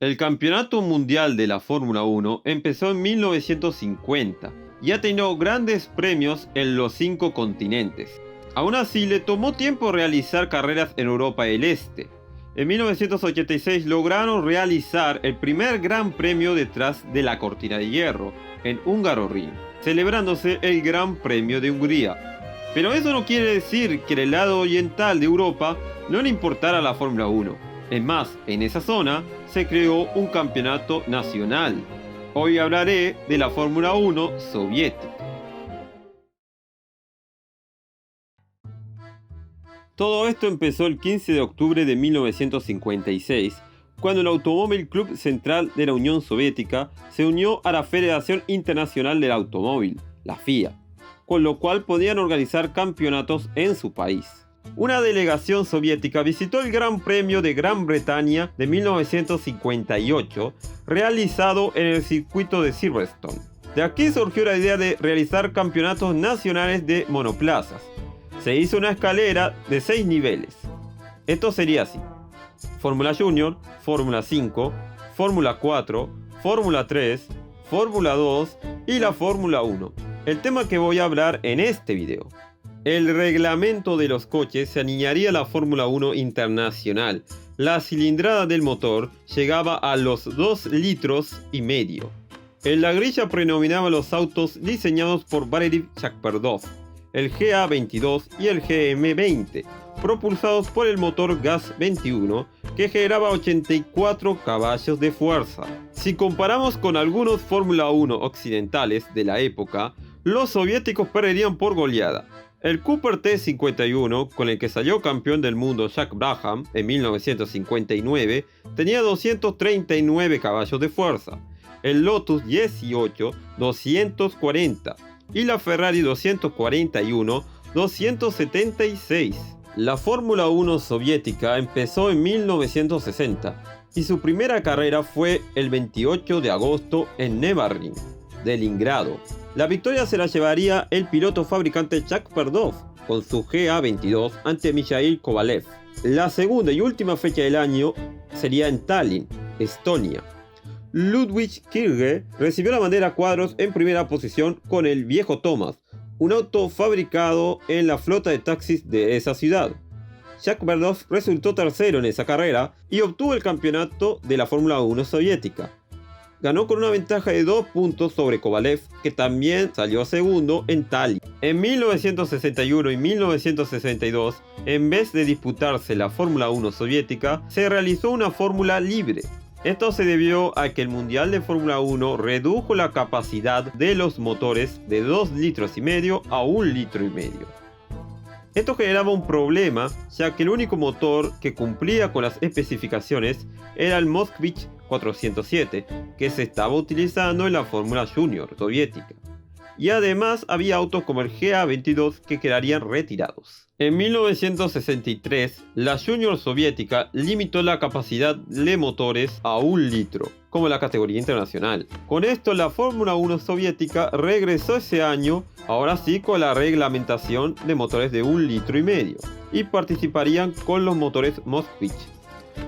El Campeonato Mundial de la Fórmula 1 empezó en 1950 y ha tenido grandes premios en los 5 continentes. Aún así, le tomó tiempo realizar carreras en Europa del Este. En 1986 lograron realizar el primer Gran Premio detrás de la cortina de hierro, en Hungaroring, celebrándose el Gran Premio de Hungría. Pero eso no quiere decir que en el lado oriental de Europa no le importara la Fórmula 1. Es más, en esa zona se creó un campeonato nacional. Hoy hablaré de la Fórmula 1 soviética. Todo esto empezó el 15 de octubre de 1956, cuando el Automóvil Club Central de la Unión Soviética se unió a la Federación Internacional del Automóvil, la FIA, con lo cual podían organizar campeonatos en su país. Una delegación soviética visitó el Gran Premio de Gran Bretaña de 1958, realizado en el circuito de Silverstone. De aquí surgió la idea de realizar campeonatos nacionales de monoplazas. Se hizo una escalera de 6 niveles. Esto sería así: Fórmula Junior, Fórmula 5, Fórmula 4, Fórmula 3, Fórmula 2 y la Fórmula 1. El tema que voy a hablar en este video. El reglamento de los coches se aniñaría a la Fórmula 1 internacional. La cilindrada del motor llegaba a los 2,5 litros. En la grilla predominaban los autos diseñados por Valery Shakperdov, el GA22 y el GM20, propulsados por el motor GAZ-21, que generaba 84 caballos de fuerza. Si comparamos con algunos Fórmula 1 occidentales de la época, los soviéticos perderían por goleada. El Cooper T51, con el que salió campeón del mundo Jack Brabham en 1959, tenía 239 caballos de fuerza, el Lotus 18, 240 y la Ferrari 241, 276. La Fórmula 1 soviética empezó en 1960 y su primera carrera fue el 28 de agosto en Nürburgring, de Leningrado. La victoria se la llevaría el piloto fabricante Shakperdov con su GA22 ante Mikhail Kovalev. La segunda y última fecha del año sería en Tallinn, Estonia. Ludwig Kirge recibió la bandera a cuadros en primera posición con el viejo Thomas, un auto fabricado en la flota de taxis de esa ciudad. Shakperdov resultó tercero en esa carrera y obtuvo el campeonato de la Fórmula 1 soviética. Ganó con una ventaja de 2 puntos sobre Kovalev, que también salió segundo en Tallinn. En 1961 y 1962, en vez de disputarse la Fórmula 1 soviética, se realizó una fórmula libre. Esto se debió a que el Mundial de Fórmula 1 redujo la capacidad de los motores de 2,5 litros a 1,5 litros. Esto generaba un problema, ya que el único motor que cumplía con las especificaciones era el Moskvich 407, que se estaba utilizando en la Fórmula Junior soviética. Y además había autos como el GA22 que quedarían retirados. En 1963, la Junior soviética limitó la capacidad de motores a 1 litro, como la categoría internacional. Con esto, la Fórmula 1 soviética regresó ese año, ahora sí con la reglamentación de motores de 1,5 litros, y participarían con los motores Moskvich.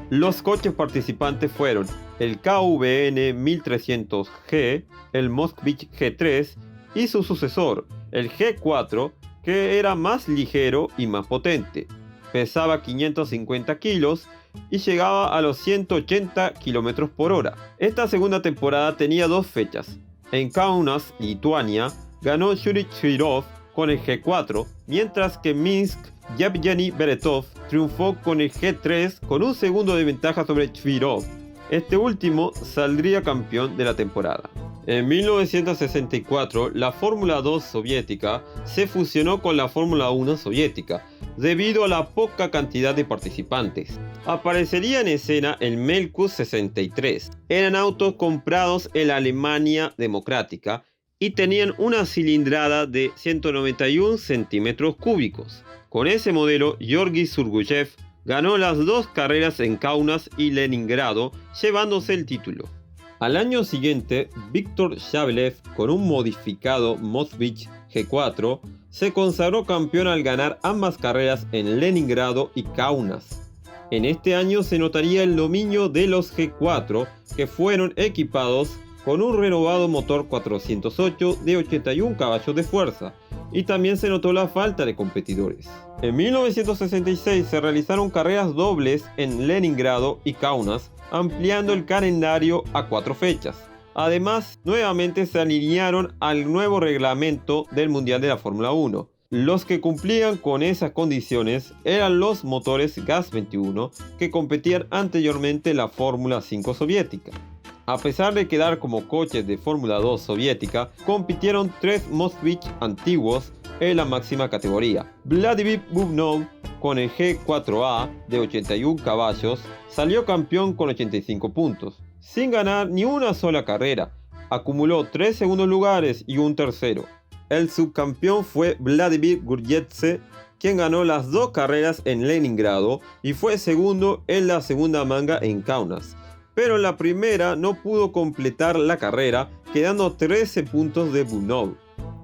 Los coches participantes fueron el KVN 1300G, el Moskvich G3 y su sucesor, el G4, que era más ligero y más potente. Pesaba 550 kilos y llegaba a los 180 km por hora. Esta segunda temporada tenía 2 fechas. En Kaunas, Lituania, ganó Yuri Chirov con el G4, mientras que en Minsk, Yevgeny Beretov triunfó con el G3 con un segundo de ventaja sobre Chvirov. Este último saldría campeón de la temporada. En 1964, la Fórmula 2 soviética se fusionó con la Fórmula 1 soviética, debido a la poca cantidad de participantes. Aparecería en escena el Melkus 63. Eran autos comprados en la Alemania democrática y tenían una cilindrada de 191 centímetros cúbicos. Con ese modelo, Georgi Surguyev ganó las 2 carreras en Kaunas y Leningrado, llevándose el título. Al año siguiente, Viktor Shabelev, con un modificado Moskvich G4, se consagró campeón al ganar ambas carreras en Leningrado y Kaunas. En este año se notaría el dominio de los G4, que fueron equipados con un renovado motor 408 de 81 caballos de fuerza, y también se notó la falta de competidores. En 1966 se realizaron carreras dobles en Leningrado y Kaunas, ampliando el calendario a 4 fechas. Además, nuevamente se alinearon al nuevo reglamento del Mundial de la Fórmula 1. Los que cumplían con esas condiciones eran los motores GAZ-21 que competían anteriormente en la Fórmula 5 soviética. A pesar de quedar como coches de Fórmula 2 soviética, compitieron 3 Moskvich antiguos en la máxima categoría. Vladimir Bubnov, con el G4A de 81 caballos, salió campeón con 85 puntos, sin ganar ni una sola carrera. Acumuló 3 segundos lugares y un tercero. El subcampeón fue Vladimir Gurjevtsev, quien ganó las 2 carreras en Leningrado y fue segundo en la segunda manga en Kaunas. Pero en la primera no pudo completar la carrera, quedando 13 puntos de Bubnov,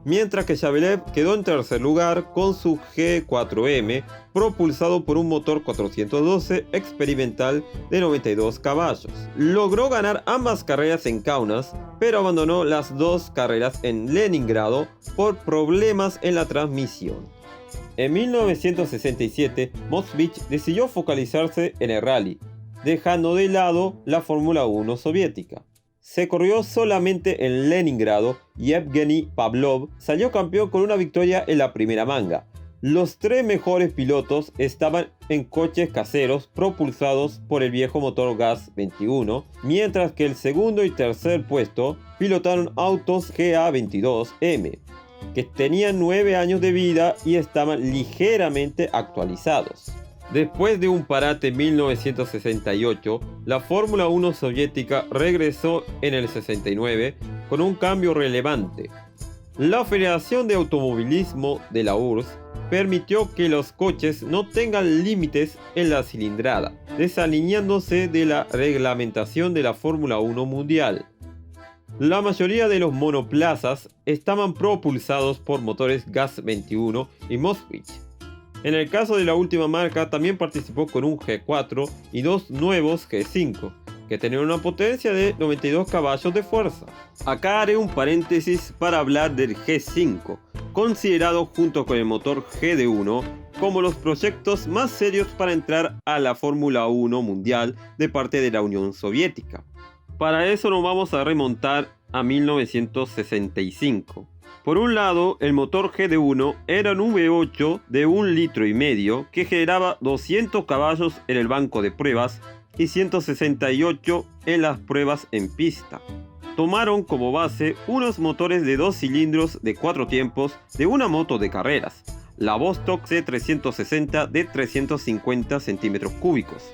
mientras que Shabelev quedó en tercer lugar con su G4M, propulsado por un motor 412 experimental de 92 caballos. Logró ganar ambas carreras en Kaunas, pero abandonó las 2 carreras en Leningrado por problemas en la transmisión. En 1967, Moskvich decidió focalizarse en el rally, dejando de lado la Fórmula 1 soviética. Se corrió solamente en Leningrado y Evgeny Pavlov salió campeón con una victoria en la primera manga. Los 3 mejores pilotos estaban en coches caseros propulsados por el viejo motor GAZ-21, mientras que el segundo y tercer puesto pilotaron autos GA-22M, que tenían 9 años de vida y estaban ligeramente actualizados. Después de un parate en 1968, la Fórmula 1 soviética regresó en el 69 con un cambio relevante. La Federación de Automovilismo de la URSS permitió que los coches no tengan límites en la cilindrada, desalineándose de la reglamentación de la Fórmula 1 mundial. La mayoría de los monoplazas estaban propulsados por motores GAZ-21 y Moskvich. En el caso de la última marca también participó con un G4 y 2 nuevos G5, que tenían una potencia de 92 caballos de fuerza. Acá haré un paréntesis para hablar del G5, considerado junto con el motor GD1 como los proyectos más serios para entrar a la Fórmula 1 mundial de parte de la Unión Soviética. Para eso nos vamos a remontar a 1965. Por un lado, el motor GD1 era un V8 de 1,5 litros que generaba 200 caballos en el banco de pruebas y 168 en las pruebas en pista. Tomaron como base unos motores de 2 cilindros de 4 tiempos de una moto de carreras, la Vostok C360 de 350 centímetros cúbicos.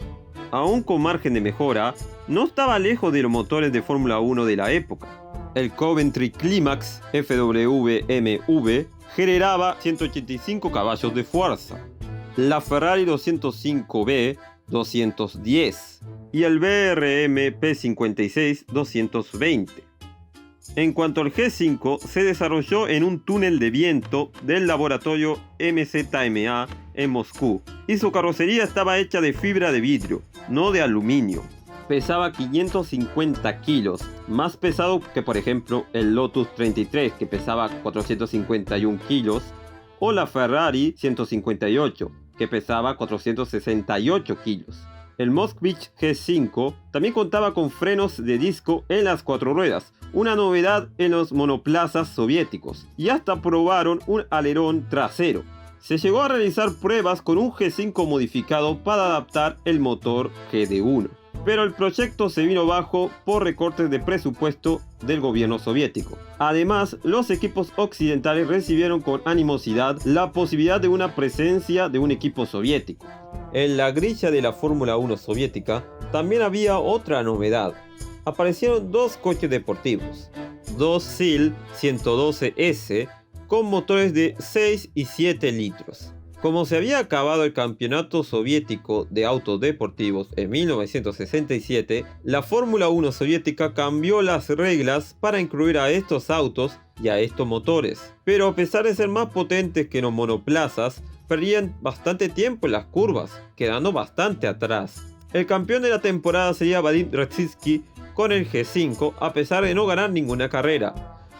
Aún con margen de mejora, no estaba lejos de los motores de Fórmula 1 de la época. El Coventry Climax FWMV generaba 185 caballos de fuerza, la Ferrari 205B 210 y el BRM P56 220. En cuanto al G5, se desarrolló en un túnel de viento del laboratorio MZMA en Moscú y su carrocería estaba hecha de fibra de vidrio, no de aluminio. Pesaba 550 kilos, más pesado que por ejemplo el Lotus 33 que pesaba 451 kilos o la Ferrari 158 que pesaba 468 kilos. El Moskvich G5 también contaba con frenos de disco en las 4 ruedas, una novedad en los monoplazas soviéticos, y hasta probaron un alerón trasero. Se llegó a realizar pruebas con un G5 modificado para adaptar el motor GD1. Pero el proyecto se vino abajo por recortes de presupuesto del gobierno soviético. Además, los equipos occidentales recibieron con animosidad la posibilidad de una presencia de un equipo soviético. En la grilla de la Fórmula 1 soviética también había otra novedad. Aparecieron 2 coches deportivos, 2 SIL 112S con motores de 6 y 7 litros. Como se había acabado el campeonato soviético de autos deportivos en 1967, la Fórmula 1 soviética cambió las reglas para incluir a estos autos y a estos motores. Pero a pesar de ser más potentes que los monoplazas, perdían bastante tiempo en las curvas, quedando bastante atrás. El campeón de la temporada sería Vadim Radzivsky con el G5, a pesar de no ganar ninguna carrera.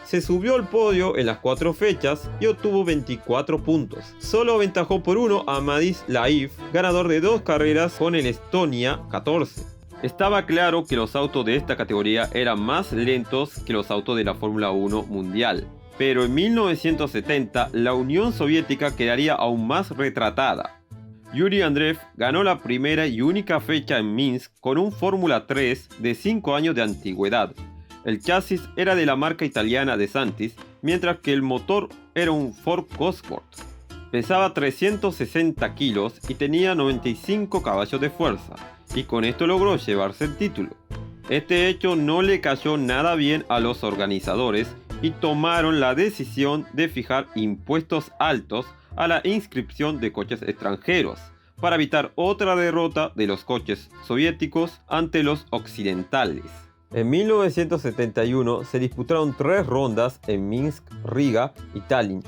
Se subió al podio en las 4 fechas y obtuvo 24 puntos. Solo aventajó por uno a Madis Laif, ganador de 2 carreras con el Estonia 14. Estaba claro que los autos de esta categoría eran más lentos que los autos de la Fórmula 1 mundial. Pero en 1970 la Unión Soviética quedaría aún más retratada. Yuri Andreev ganó la primera y única fecha en Minsk con un Fórmula 3 de 5 años de antigüedad. El chasis era de la marca italiana De Santis, mientras que el motor era un Ford Cosworth. Pesaba 360 kilos y tenía 95 caballos de fuerza, y con esto logró llevarse el título. Este hecho no le cayó nada bien a los organizadores y tomaron la decisión de fijar impuestos altos a la inscripción de coches extranjeros, para evitar otra derrota de los coches soviéticos ante los occidentales. En 1971 se disputaron 3 rondas en Minsk, Riga y Tallinn.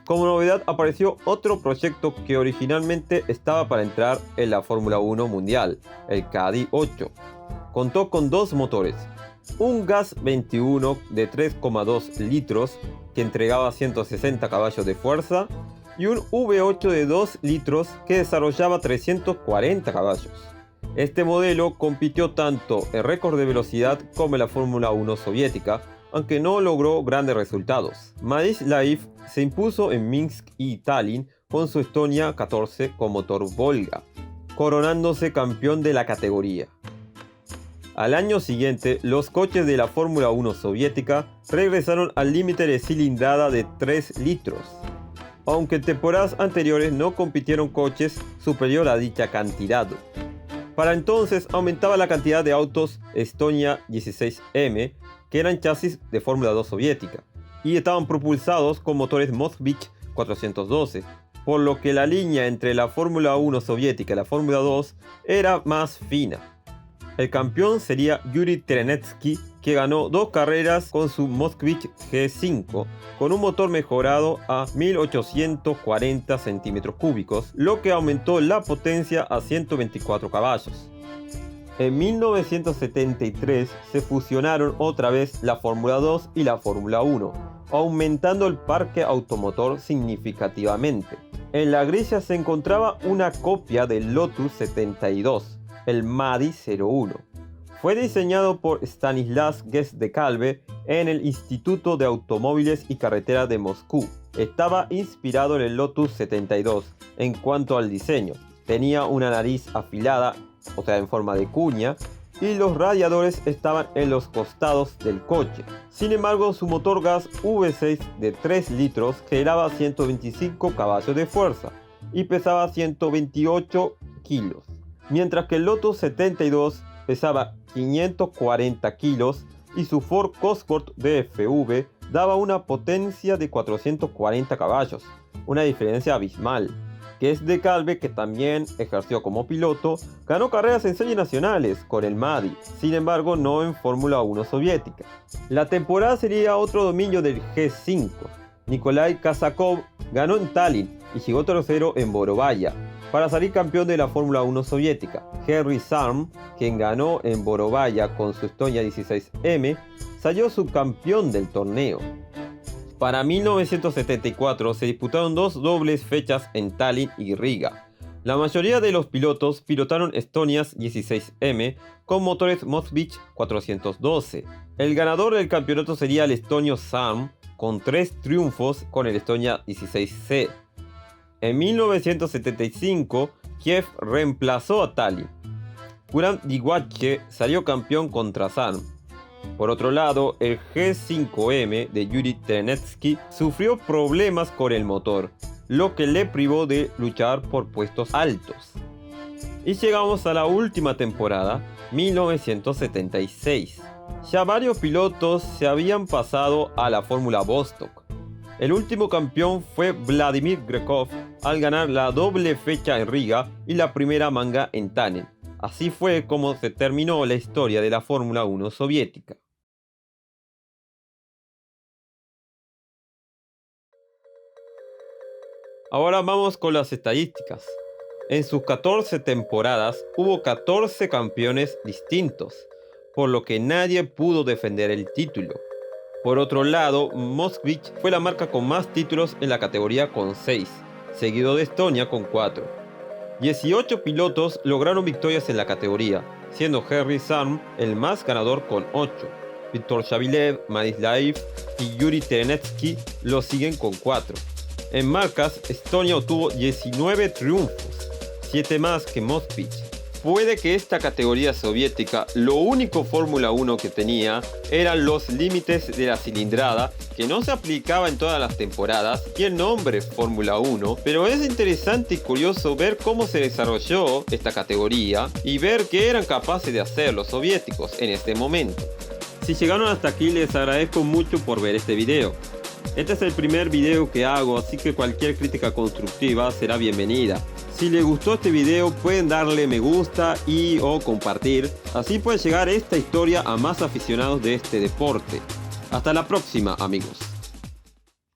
Como novedad apareció otro proyecto que originalmente estaba para entrar en la Fórmula 1 mundial, el Caddy 8. Contó con 2 motores, un Gas 21 de 3,2 litros que entregaba 160 caballos de fuerza y un V8 de 2 litros que desarrollaba 340 caballos. Este modelo compitió tanto en récord de velocidad como en la Fórmula 1 soviética, aunque no logró grandes resultados. Madis Laif se impuso en Minsk y Tallinn con su Estonia 14 con motor Volga, coronándose campeón de la categoría. Al año siguiente, los coches de la Fórmula 1 soviética regresaron al límite de cilindrada de 3 litros, aunque en temporadas anteriores no compitieron coches superior a dicha cantidad. Para entonces aumentaba la cantidad de autos Estonia 16M, que eran chasis de Fórmula 2 soviética, y estaban propulsados con motores Moskvich 412, por lo que la línea entre la Fórmula 1 soviética y la Fórmula 2 era más fina. El campeón sería Yuri Terenetsky, que ganó 2 carreras con su Moskvich G5, con un motor mejorado a 1840 centímetros cúbicos, lo que aumentó la potencia a 124 caballos. En 1973 se fusionaron otra vez la Fórmula 2 y la Fórmula 1, aumentando el parque automotor significativamente. En la grilla se encontraba una copia del Lotus 72, el Madi 01. Fue diseñado por Stanislas Guest-de-Calve en el Instituto de Automóviles y Carreteras de Moscú. Estaba inspirado en el Lotus 72 en cuanto al diseño. Tenía una nariz afilada, o sea en forma de cuña, y los radiadores estaban en los costados del coche. Sin embargo, su motor gas V6 de 3 litros generaba 125 caballos de fuerza y pesaba 128 kilos, mientras que el Lotus 72 pesaba 540 kilos y su Ford Cosworth DFV daba una potencia de 440 caballos, una diferencia abismal. Guest-de-Calve, que también ejerció como piloto, ganó carreras en series nacionales con el Madi, sin embargo no en Fórmula 1 soviética. La temporada sería otro dominio del G5. Nikolai Kazakov ganó en Tallinn y llegó tercero en Borovaya para salir campeón de la Fórmula 1 soviética. Henry Sarm, quien ganó en Borovaya con su Estonia 16M, salió subcampeón del torneo. Para 1974 se disputaron 2 dobles fechas en Tallinn y Riga. La mayoría de los pilotos pilotaron Estonias 16M con motores Moskvich 412. El ganador del campeonato sería el estonio Sarm, con 3 triunfos con el Estonia 16C. En 1975, Kiev reemplazó a Tallinn. Kurant Diguache salió campeón contra Sarm. Por otro lado, el G5M de Yuri Terenetsky sufrió problemas con el motor, lo que le privó de luchar por puestos altos. Y llegamos a la última temporada, 1976. Ya varios pilotos se habían pasado a la Fórmula Vostok. El último campeón fue Vladimir Grekov al ganar la doble fecha en Riga y la primera manga en Tallinn. Así fue como se terminó la historia de la Fórmula 1 soviética. Ahora vamos con las estadísticas. En sus 14 temporadas hubo 14 campeones distintos, por lo que nadie pudo defender el título. Por otro lado, Moskvich fue la marca con más títulos en la categoría con 6, seguido de Estonia con 4. 18 pilotos lograron victorias en la categoría, siendo Henry Sarm el más ganador con 8. Viktor Shavilev, Manislaev y Yuri Terenetsky lo siguen con 4. En marcas, Estonia obtuvo 19 triunfos, 7 más que Moskvich. Puede que esta categoría soviética, lo único Fórmula 1 que tenía eran los límites de la cilindrada, que no se aplicaba en todas las temporadas, y el nombre Fórmula 1, pero es interesante y curioso ver cómo se desarrolló esta categoría y ver qué eran capaces de hacer los soviéticos en este momento. Si llegaron hasta aquí, les agradezco mucho por ver este video. Este es el primer video que hago, así que cualquier crítica constructiva será bienvenida. Si les gustó este video pueden darle me gusta y o compartir, así puede llegar esta historia a más aficionados de este deporte. Hasta la próxima, amigos.